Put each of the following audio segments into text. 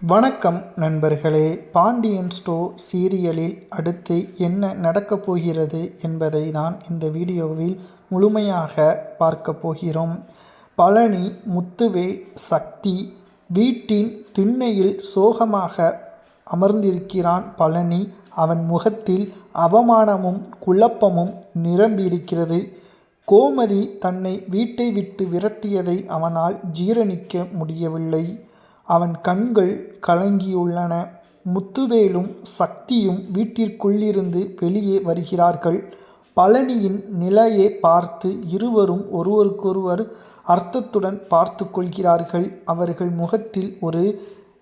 வணக்கம் நண்பர்களே. பாண்டியன் ஸ்டோர் சீரியலில் அடுத்து என்ன நடக்கப் போகிறது என்பதை தான் இந்த வீடியோவில் முழுமையாக பார்க்க போகிறோம். பழனி, முத்துவேல், சக்தி வீட்டின் திண்ணையில் சோகமாக அமர்ந்திருக்கிறான் பழனி. அவன் முகத்தில் அவமானமும் குழப்பமும் நிரம்பியிருக்கிறது. கோமதி தன்னை வீட்டை விட்டு விரட்டியதை அவனால் ஜீரணிக்க முடியவில்லை. அவன் கண்கள் கலங்கியுள்ளன. முத்துவேலும் சக்தியும் வீட்டிற்குள்ளிருந்து வெளியே வருகிறார்கள். பழனியின் நிலையை பார்த்து இருவரும் ஒருவருக்கொருவர் அர்த்தத்துடன் பார்த்து கொள்கிறார்கள். அவர்கள் முகத்தில் ஒரு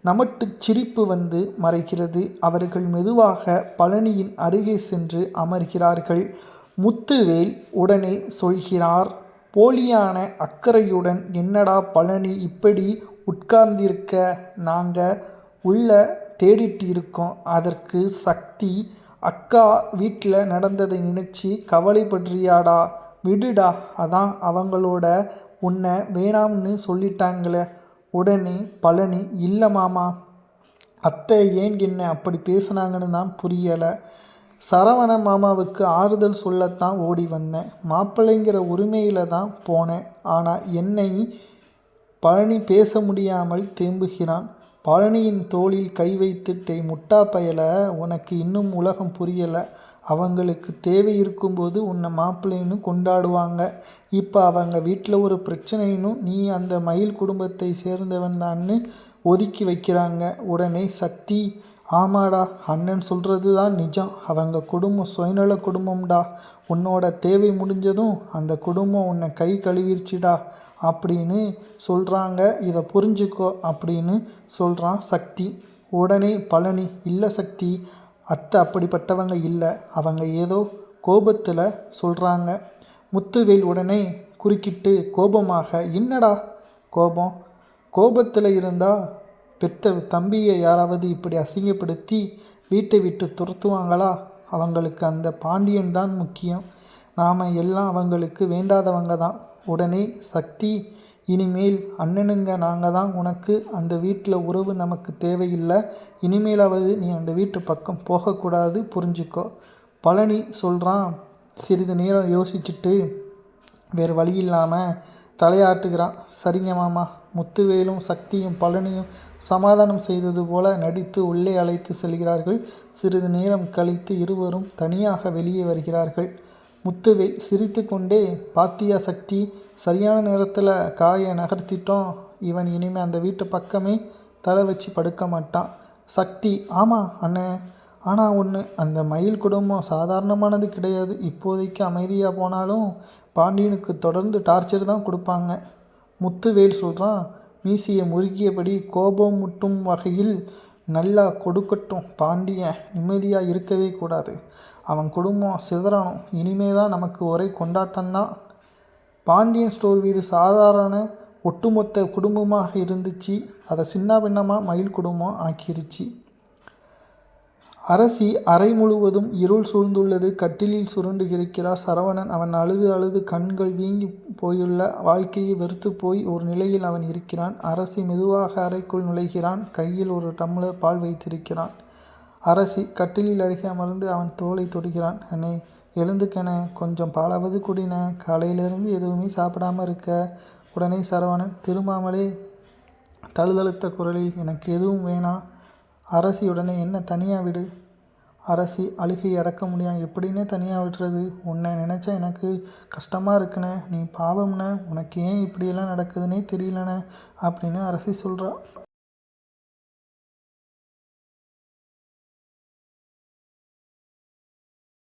நமட்டுச் சிரிப்பு வந்து மறைகிறது. அவர்கள் மெதுவாக பழனியின் அருகே சென்று அமர்கிறார்கள். முத்துவேல் உடனே சொல்கிறார், போலியான அக்கறையுடன், என்னடா பழனி இப்படி உட்கார்ந்திருக்க, நாங்கள் உள்ள தேடிட்டு இருக்கோம். அதற்கு சக்தி, அக்கா வீட்டில் நடந்ததை நினச்சி கவலைப்படுறியாடா? விடுடா, அதான் அவங்களோட உன்னை வேணாம்னு சொல்லிட்டாங்களே. உடனே பழனி, இல்லை மாமா, அத்தை ஏன் என்ன அப்படி பேசுனாங்கன்னு தான் புரியலை. சரவண மாமாவுக்கு ஆறுதல் சொல்லத்தான் ஓடி வந்தேன். மாப்பிள்ளைங்கிற உரிமையில் தான் போனேன். ஆனால் என்னை பழனி பேச முடியாமல் தேம்புகிறான். பழனியின் தோளில் கை வைத்துட்டே, முட்டா பயல, உனக்கு இன்னும் உலகம் புரியலை. அவங்களுக்கு தேவை இருக்கும்போது உன்னை மாப்பிள்ளைன்னு கொண்டாடுவாங்க. இப்போ அவங்க வீட்டில் ஒரு பிரச்சனைன்னு நீ அந்த மயில் குடும்பத்தை சேர்ந்தவன் தான்னு ஒதுக்கி வைக்கிறாங்க. உடனே சக்தி, ஆமாடா, அண்ணன் சொல்கிறது தான் நிஜம். அவங்க குடும்பம் சுயநல குடும்பம்டா. உன்னோட தேவை முடிஞ்சதும் அந்த குடும்பம் உன்னை கை கழுவிருச்சுடா அப்படின்னு சொல்கிறாங்க. இதை புரிஞ்சுக்கோ அப்படின்னு சொல்கிறான் சக்தி. உடனே பழனி, இல்லை சக்தி, அத்தை அப்படிப்பட்டவங்க இல்லை. அவங்க ஏதோ கோபத்தில் சொல்கிறாங்க. முத்துவேல் உடனே குறுக்கிட்டு கோபமாக, என்னடா கோபம்? கோபத்தில் இருந்தால் பெத்த தம்பியை யாராவது இப்படி அசிங்கப்படுத்தி வீட்டை விட்டு துரத்துவாங்களா? அவங்களுக்கு அந்த பாண்டியன் தான் முக்கியம். நாம் எல்லாம் அவங்களுக்கு வேண்டாதவங்க தான். உடனே சக்தி, இனிமேல் அண்ணனுங்க நாங்கள் தான். உனக்கு அந்த வீட்டில் உறவு நமக்கு தேவையில்லை. இனிமேலாவது நீ அந்த வீட்டு பக்கம் போகக்கூடாது, புரிஞ்சுக்கோ. பழனி சொல்கிறான். சிறிது நேரம் யோசிச்சுட்டு வேறு வழி இல்லாமல் தலையாட்டுகிறான். சரிங்க மாமா. முத்துவேலும் சக்தியும் பழனியும் சமாதானம் செய்தது போல நடித்து உள்ளே அழைத்து செல்கிறார்கள். சிறிது நேரம் கழித்து இருவரும் தனியாக வெளியே வருகிறார்கள். முத்துவேல் சிரித்து கொண்டே, பாத்தியா சக்தி, சரியான நேரத்தில் காயை நகர்த்திட்டோம். இவன் இனிமேல் அந்த வீட்டு பக்கமே தலை வச்சு படுக்க மாட்டான். சக்தி, ஆமாம் அண்ணே, ஆனால் ஒன்று, அந்த மயில் குடும்பம் சாதாரணமானது கிடையாது. இப்போதைக்கு அமைதியாக போனாலும் பாண்டியனுக்கு தொடர்ந்து டார்ச்சர் தான் கொடுப்பாங்க. முத்துவேல் சொல்கிறான். மீசியை முறுக்கியபடி, கோபம் முட்டும் வகையில், நல்லா கொடுக்கட்டும். பாண்டியன் நிம்மதியாக இருக்கவே கூடாது. அவன் குடும்பம் சிதறணும். இனிமே தான் நமக்கு ஒரே கொண்டாட்டம்தான். பாண்டியன் ஸ்டோர் வீடு சாதாரண ஒட்டுமொத்த குடும்பமாக இருந்துச்சு. அதை சின்ன பின்னமாக மயில் குடும்பம் ஆக்கிருச்சு. அரசி அறை முழுவதும் இருள் சூழ்ந்துள்ளது. கட்டிலில் சுருண்டு இருக்கிறார் சரவணன். அவன் அழுது அழுது கண்கள் வீங்கி போயுள்ள வாழ்க்கையை வெறுத்து போய் ஒரு நிலையில் அவன் இருக்கிறான். அரசி மெதுவாக அறைக்குள் நுழைகிறான். கையில் ஒரு டம்ளர் பால் வைத்திருக்கிறான். அரசி கட்டிலில் அருகே அமர்ந்து அவன் தோலை தொடுகிறான். அண்ணே, எழுந்துக்கண, கொஞ்சம் பாலாவது குடின, காலையிலிருந்து எதுவுமே சாப்பிடாமல் இருக்க. உடனே சரவணன் திரும்பாமலே தழுதழுத்த குரலில், எனக்கு எதுவும் வேணாம். அரசி உடனே, என்ன தனியாக விடு. அரசி அழுகையை அடக்க முடியாது. எப்படின்னே தனியாக விடுறது? உன்னை நினச்சா எனக்கு கஷ்டமாக இருக்குண்ணே. நீ பாவம்ண்ணே, உனக்கு ஏன் இப்படியெல்லாம் நடக்குதுன்னே தெரியலண்ணே அப்படின்னு அரசி சொல்கிறா.